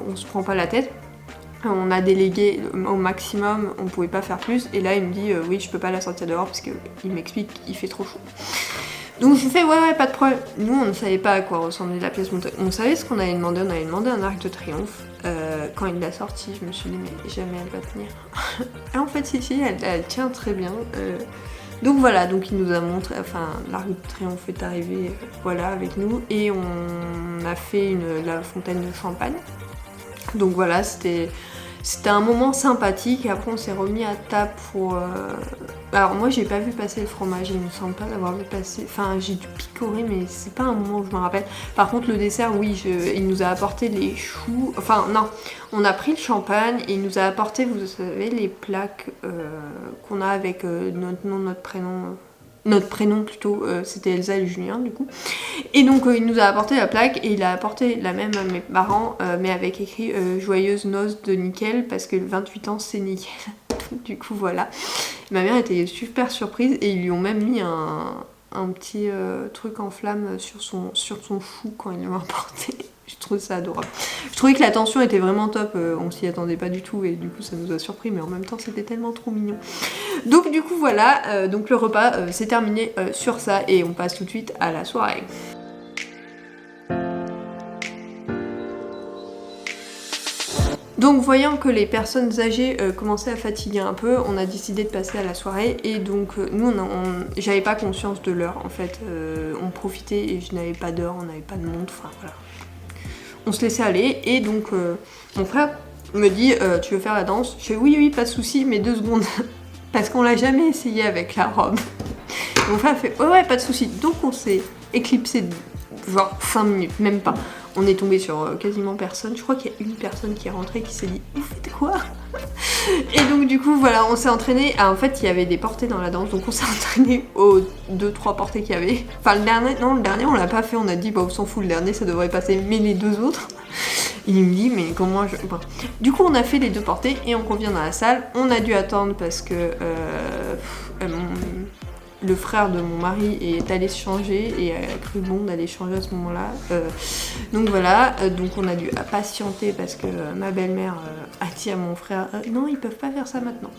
S1: on se prend pas la tête. On a délégué au maximum, on pouvait pas faire plus, et là il me dit oui je peux pas la sortir dehors parce qu'il m'explique qu'il fait trop chaud. Donc je lui fais ouais pas de problème. Nous on ne savait pas à quoi ressemblait la pièce montée, on savait ce qu'on avait demandé, on avait demandé un arc de triomphe. Quand il l'a sorti je me suis dit mais jamais elle va tenir. Et en fait si elle tient très bien. Donc voilà, donc il nous a montré, enfin l'arc de triomphe est arrivé voilà avec nous et on a fait la fontaine de champagne. Donc voilà, c'était un moment sympathique. Après on s'est remis à table pour... Alors moi j'ai pas vu passer le fromage, il me semble pas l'avoir vu passer. Enfin j'ai dû picorer mais c'est pas un moment où je me rappelle. Par contre le dessert oui, il nous a apporté les choux. Enfin non, on a pris le champagne et il nous a apporté, vous savez, les plaques qu'on a avec notre nom, notre prénom... Notre prénom plutôt, c'était Elsa et Julien du coup. Et donc il nous a apporté la plaque et il a apporté la même à mes parents, mais avec écrit Joyeuse noces de nickel parce que le 28 ans c'est nickel. Du coup voilà. Ma mère était super surprise et ils lui ont même mis un petit truc en flamme sur son chou quand ils l'ont apporté. Je trouve ça adorable. Je trouvais que la tension était vraiment top, on s'y attendait pas du tout et du coup ça nous a surpris, mais en même temps c'était tellement trop mignon. Donc du coup voilà, donc le repas s'est terminé sur ça et on passe tout de suite à la soirée. Donc voyant que les personnes âgées commençaient à fatiguer un peu, on a décidé de passer à la soirée et donc nous j'avais pas conscience de l'heure en fait, on profitait et je n'avais pas d'heure, on n'avait pas de montre, enfin voilà. On se laissait aller et donc mon frère me dit tu veux faire la danse? Je fais oui pas de souci mais 2 secondes parce qu'on l'a jamais essayé avec la robe. Mon frère fait ouais pas de souci, donc on s'est éclipsé genre 5 minutes, même pas. On est tombé sur quasiment personne. Je crois qu'il y a une personne qui est rentrée qui s'est dit « Vous faites quoi ?» Et donc du coup voilà, on s'est entraîné. En fait il y avait des portées dans la danse, donc on s'est entraîné aux 2-3 portées qu'il y avait. Enfin le dernier on l'a pas fait, on a dit bah on s'en fout, le dernier ça devrait passer, mais les 2 autres. Il me dit mais comment je... Bon. Du coup on a fait les 2 portées et on revient dans la salle. On a dû attendre parce que le frère de mon mari est allé se changer et a cru bon d'aller changer à ce moment-là. Donc voilà, donc on a dû patienter parce que ma belle-mère a dit à mon frère non, ils peuvent pas faire ça maintenant.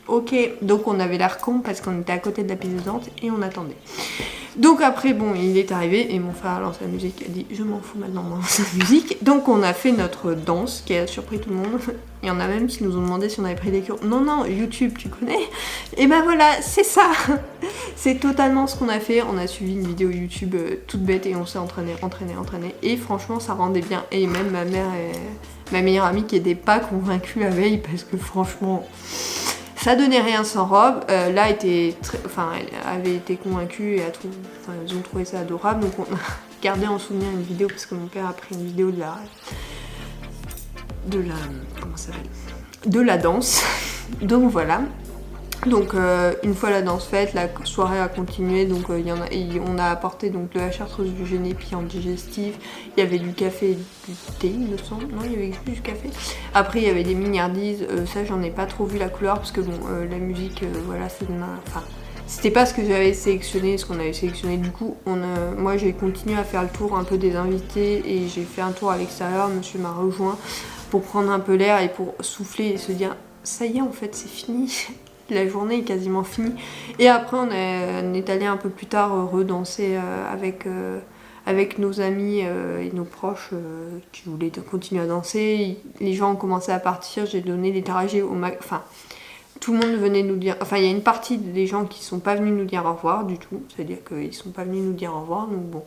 S1: Ok, donc on avait l'air con parce qu'on était à côté de la piste de danse et on attendait. Donc après, bon, il est arrivé et mon frère a lancé la musique, il a dit je m'en fous maintenant, on lance la musique. Donc on a fait notre danse qui a surpris tout le monde. Il y en a même qui nous ont demandé si on avait pris des cours. Non, non, YouTube, tu connais? Et ben voilà, c'est ça. C'est totalement ce qu'on a fait. On a suivi une vidéo YouTube toute bête et on s'est entraîné. Et franchement, ça rendait bien. Et même ma mère et ma meilleure amie qui n'était pas convaincue la veille parce que franchement... Ça donnait rien sans robe. Là, elle avait été convaincue et ils ont trouvé ça adorable. Donc, on a gardé en souvenir une vidéo parce que mon père a pris une vidéo de la danse. Donc voilà. Donc une fois la danse faite, la soirée a continué. Donc on a apporté donc de la chartreuse du Génépi en digestif. Il y avait du café et du thé, il me semble. Non, il y avait juste du café. Après il y avait des mignardises. Ça j'en ai pas trop vu la couleur parce que bon la musique voilà c'est c'était pas ce que j'avais sélectionné, ce qu'on avait sélectionné. Du coup moi j'ai continué à faire le tour un peu des invités et j'ai fait un tour à l'extérieur. Monsieur m'a rejoint pour prendre un peu l'air et pour souffler et se dire ça y est en fait c'est fini. La journée est quasiment finie. Et après, on est allé un peu plus tard redanser avec nos amis et nos proches qui voulaient continuer à danser. Les gens ont commencé à partir, j'ai donné les trajets au max. Enfin, tout le monde venait nous dire... Enfin, il y a une partie des gens qui sont pas venus nous dire au revoir du tout. C'est-à-dire qu'ils sont pas venus nous dire au revoir. Donc bon,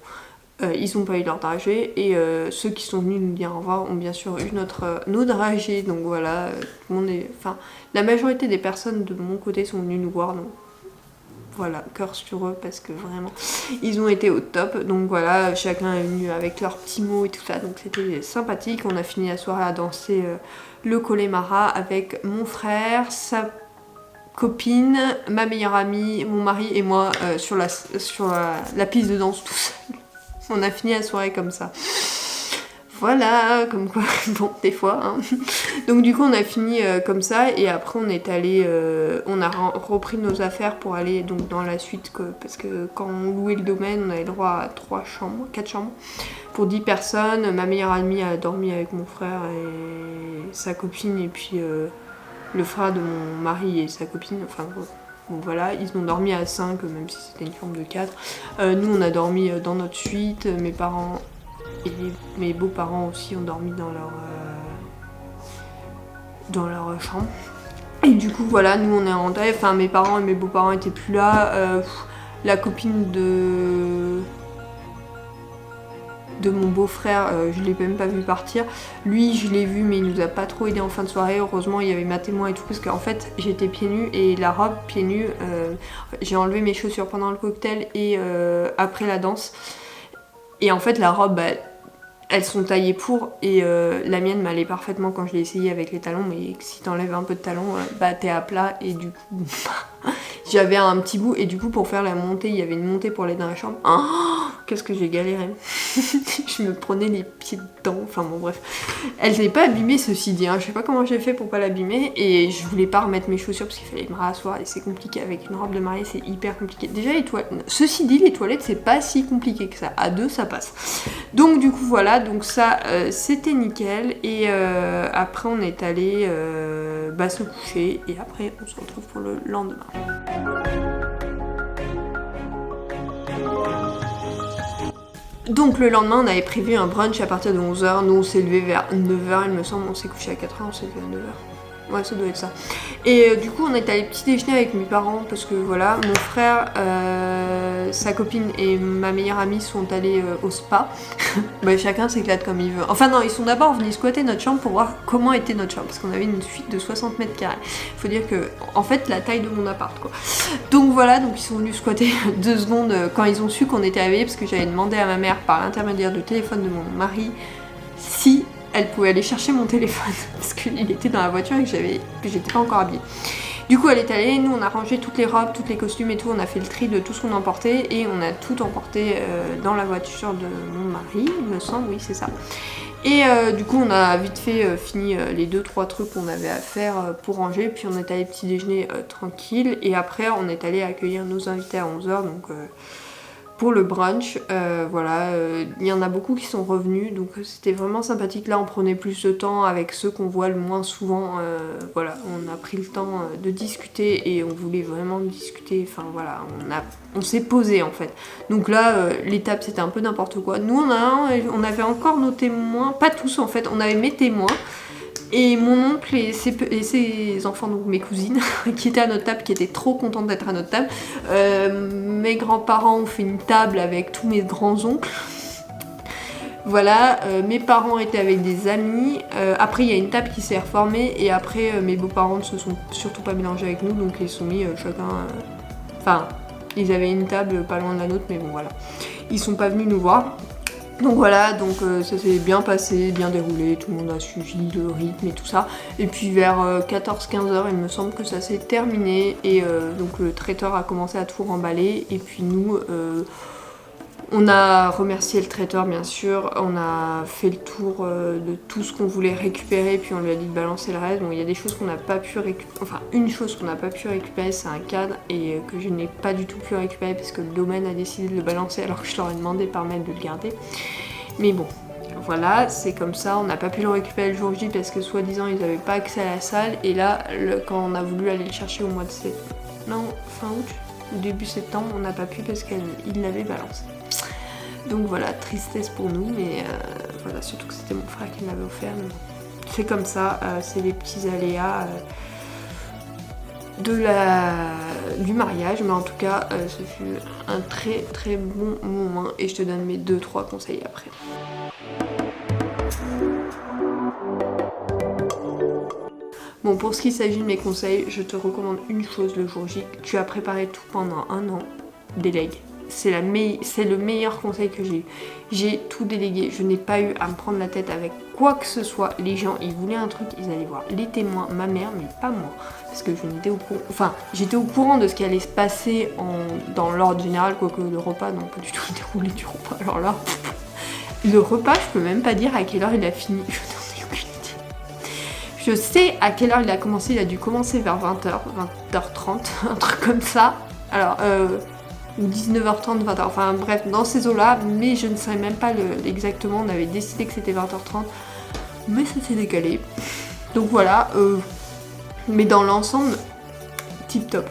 S1: ils n'ont pas eu leur dragée. Et ceux qui sont venus nous dire au revoir ont bien sûr eu nos dragées. Donc voilà, tout le monde est... Enfin, la majorité des personnes de mon côté sont venues nous voir. Donc voilà, cœur sur eux parce que vraiment, ils ont été au top. Donc voilà, chacun est venu avec leurs petits mots et tout ça. Donc c'était sympathique. On a fini la soirée à danser le Connemara avec mon frère, sa copine, ma meilleure amie, mon mari et moi sur la piste de danse tout seul. On a fini la soirée comme ça. Voilà, comme quoi, bon, des fois. Hein. Donc du coup, on a fini comme ça et après, on est allé, on a repris nos affaires pour aller donc dans la suite parce que quand on louait le domaine, on avait le droit à 4 chambres pour 10 personnes. Ma meilleure amie a dormi avec mon frère et sa copine et puis le frère de mon mari et sa copine. Enfin bon, voilà, ils ont dormi à 5, même si c'était une chambre de 4. Nous, on a dormi dans notre suite. Mes parents et mes beaux-parents aussi ont dormi dans leur chambre. Et du coup, voilà, nous, on est rentrés. Enfin, mes parents et mes beaux-parents étaient plus là. La copine de mon beau-frère, je l'ai même pas vu partir. Lui, je l'ai vu, mais il nous a pas trop aidé en fin de soirée. Heureusement, il y avait ma témoin et tout, parce qu'en fait, j'étais pieds nus et la robe pieds nus. J'ai enlevé mes chaussures pendant le cocktail et après la danse. Et en fait, la robe, elles sont taillées pour, et la mienne m'allait parfaitement quand je l'ai essayé avec les talons, mais si t'enlèves un peu de talons, t'es à plat, et du coup, j'avais un petit bout, et du coup, pour faire la montée, il y avait une montée pour aller dans la chambre. Oh, qu'est-ce que j'ai galéré. Je me prenais les pieds dedans, enfin bon, bref. Elle s'est pas abîmée, ceci dit, hein. Je sais pas comment j'ai fait pour pas l'abîmer, et je voulais pas remettre mes chaussures parce qu'il fallait me rasseoir, et c'est compliqué, avec une robe de mariée, c'est hyper compliqué. Déjà, les toilettes, ceci dit, les toilettes, c'est pas si compliqué que ça. À deux, ça passe. Donc, du coup, voilà. Donc ça c'était nickel et après on est allé se coucher et après on se retrouve pour le lendemain. Donc le lendemain on avait prévu un brunch à partir de 11h, nous on s'est levé vers 9h il me semble, on s'est couché à 4h, on s'est levé à 9h. Ouais, ça doit être ça. Et du coup, on est allé petit déjeuner avec mes parents parce que voilà, mon frère sa copine et ma meilleure amie sont allés au spa. Bah, chacun s'éclate comme il veut. Enfin non, ils sont d'abord venus squatter notre chambre pour voir comment était notre chambre, parce qu'on avait une suite de 60 mètres carrés. Faut dire que, en fait, la taille de mon appart, quoi. Donc voilà, donc ils sont venus squatter 2 secondes quand ils ont su qu'on était arrivés, parce que j'avais demandé à ma mère par l'intermédiaire du téléphone de mon mari si elle pouvait aller chercher mon téléphone, parce qu'il était dans la voiture et que j'étais pas encore habillée. Du coup, elle est allée, nous on a rangé toutes les robes, tous les costumes et tout, on a fait le tri de tout ce qu'on emportait et on a tout emporté dans la voiture de mon mari, il me semble, oui c'est ça. Et du coup, on a vite fait fini les 2-3 trucs qu'on avait à faire pour ranger, puis on est allé petit déjeuner tranquille et après on est allé accueillir nos invités à 11h, donc pour le brunch, voilà, il y en a beaucoup qui sont revenus, donc c'était vraiment sympathique. Là, on prenait plus de temps avec ceux qu'on voit le moins souvent. Voilà, on a pris le temps de discuter et on voulait vraiment discuter. Enfin voilà, on s'est posé en fait. Donc là, l'étape c'était un peu n'importe quoi. Nous, on avait encore nos témoins, pas tous en fait. On avait mes témoins. Et mon oncle et ses enfants, donc mes cousines, qui étaient à notre table, qui étaient trop contentes d'être à notre table. Mes grands-parents ont fait une table avec tous mes grands-oncles. Voilà, mes parents étaient avec des amis. Après, il y a une table qui s'est reformée. Et après, mes beaux-parents ne se sont surtout pas mélangés avec nous, donc ils se sont mis chacun... Enfin, ils avaient une table pas loin de la nôtre, mais bon, voilà. Ils sont pas venus nous voir. Donc voilà, donc ça s'est bien passé, bien déroulé, tout le monde a suivi le rythme et tout ça. Et puis vers 14-15h, il me semble que ça s'est terminé et donc le traiteur a commencé à tout remballer. Et puis nous, on a remercié le traiteur bien sûr, on a fait le tour de tout ce qu'on voulait récupérer, puis on lui a dit de balancer le reste. Bon, il y a des choses qu'on n'a pas pu récupérer, enfin une chose qu'on n'a pas pu récupérer, c'est un cadre et que je n'ai pas du tout pu récupérer parce que le domaine a décidé de le balancer alors que je leur ai demandé par mail de le garder. Mais bon, voilà, c'est comme ça, on n'a pas pu le récupérer le jour J parce que soi-disant ils n'avaient pas accès à la salle. Et là, quand on a voulu aller le chercher au mois de septembre, non, fin août ou début septembre, on n'a pas pu parce qu'il l'avait balancé. Donc voilà, tristesse pour nous, mais voilà, surtout que c'était mon frère qui me l'avait offert. Mais bon, c'est comme ça, c'est les petits aléas du mariage, mais en tout cas, ce fut un très très bon moment et je te donne mes 2-3 conseils après. Bon, pour ce qui s'agit de mes conseils, je te recommande une chose le jour J. Tu as préparé tout pendant un an, délègue. C'est le meilleur conseil que j'ai eu. J'ai tout délégué, je n'ai pas eu à me prendre la tête avec quoi que ce soit. Les gens, ils voulaient un truc, ils allaient voir les témoins, ma mère, mais pas moi. Parce que je n'étais au courant, enfin, j'étais au courant de ce qui allait se passer dans l'ordre général, quoique le repas, non, pas du tout le déroulé du repas. Alors là, le repas, je peux même pas dire à quelle heure il a fini. Je n'en ai aucune idée. Je sais à quelle heure il a commencé, il a dû commencer vers 20h, 20h30, un truc comme ça. Alors, ou 19h30, 20h, enfin bref, dans ces eaux-là, mais je ne savais même pas exactement, on avait décidé que c'était 20h30, mais ça s'est décalé. Donc voilà, mais dans l'ensemble, tip top.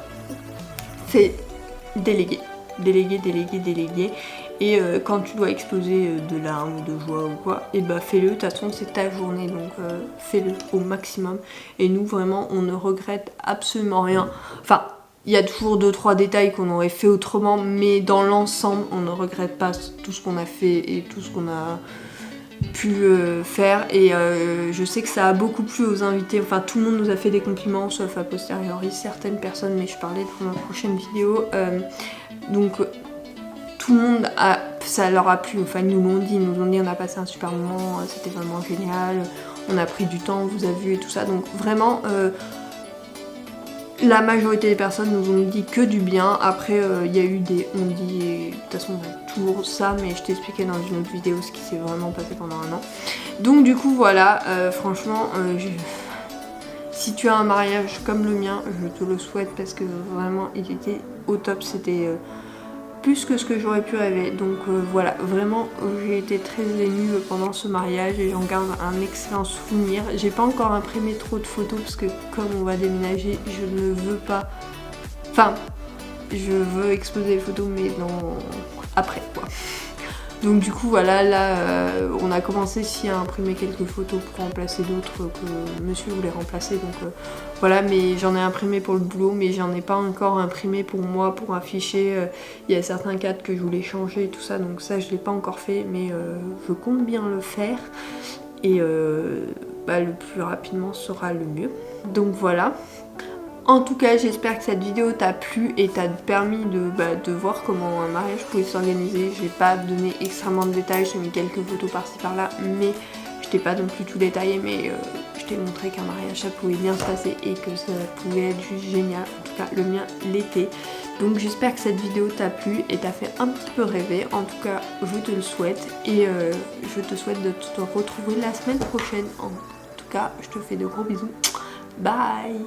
S1: C'est délégué. Et quand tu dois exploser de larmes ou de joie ou quoi, et bah fais-le, de toute façon c'est ta journée, donc fais-le au maximum. Et nous vraiment, on ne regrette absolument rien. Enfin, il y a toujours 2-3 détails qu'on aurait fait autrement, mais dans l'ensemble, on ne regrette pas tout ce qu'on a fait et tout ce qu'on a pu faire. Et je sais que ça a beaucoup plu aux invités. Enfin, tout le monde nous a fait des compliments, sauf a posteriori certaines personnes, mais je parlais dans ma prochaine vidéo. Donc, tout le monde, ça leur a plu. Enfin, ils nous l'ont dit, on a passé un super moment, c'était vraiment génial. On a pris du temps, on vous a vu et tout ça. Donc, vraiment... la majorité des personnes nous ont dit que du bien. Après, il y a eu des on-dit, et de toute façon, on a toujours ça, mais je t'expliquais dans une autre vidéo ce qui s'est vraiment passé pendant un an. Donc, du coup, voilà, franchement, si tu as un mariage comme le mien, je te le souhaite parce que vraiment, il était au top. C'était plus que ce que j'aurais pu rêver. Donc voilà, vraiment j'ai été très émue pendant ce mariage et j'en garde un excellent souvenir. J'ai pas encore imprimé trop de photos parce que comme on va déménager, je ne veux pas... Enfin, je veux exposer les photos mais non... après quoi. Donc du coup voilà, là on a commencé aussi à imprimer quelques photos pour remplacer d'autres que monsieur voulait remplacer. Donc voilà, mais j'en ai imprimé pour le boulot, mais j'en ai pas encore imprimé pour moi, pour afficher. Il y a certains cadres que je voulais changer et tout ça, donc ça je l'ai pas encore fait, mais je compte bien le faire. Et le plus rapidement sera le mieux. Donc voilà. En tout cas, j'espère que cette vidéo t'a plu et t'a permis de voir comment un mariage pouvait s'organiser. J'ai pas donné extrêmement de détails, j'ai mis quelques photos par-ci par-là, mais je t'ai pas non plus tout détaillé, mais je t'ai montré qu'un mariage ça pouvait bien se passer et que ça pouvait être juste génial. En tout cas, le mien l'était. Donc j'espère que cette vidéo t'a plu et t'a fait un petit peu rêver. En tout cas, je te le souhaite et je te souhaite de te retrouver la semaine prochaine. En tout cas, je te fais de gros bisous. Bye!